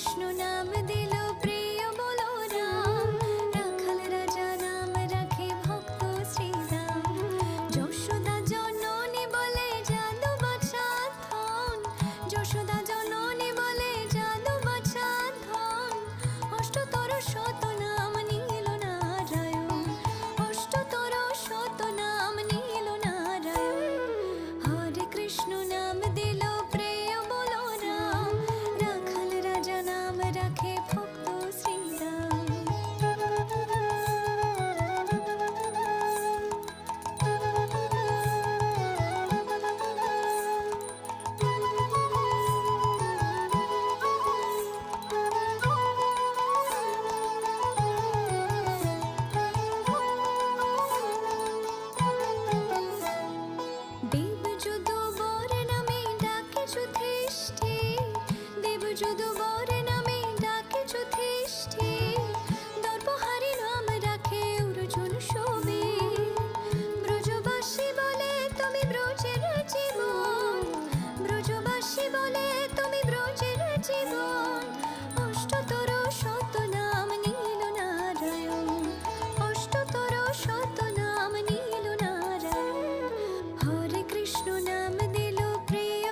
কৃষ্ণ নাম দিল প্রিয় বলো রাম, রাখাল রাজা নাম রাখে ভক্ত শ্রীরাম। যশোদা জননী বলে জাদু বাছা ধন, যশোদা জননী বলে জাদু বাছা ধন। অষ্টতর শত নাম নীল নারায়ণ, অষ্টতর শত নাম নীল নারায়ণ। হরে কৃষ্ণ নাম দিল প্রিয় বলো রাম, রাখাল রাজা নাম রাখে ভক্ত শ্রীরাম। দেব যদু বর নামে ডাকে যুধিষ্ঠির, দেব যদু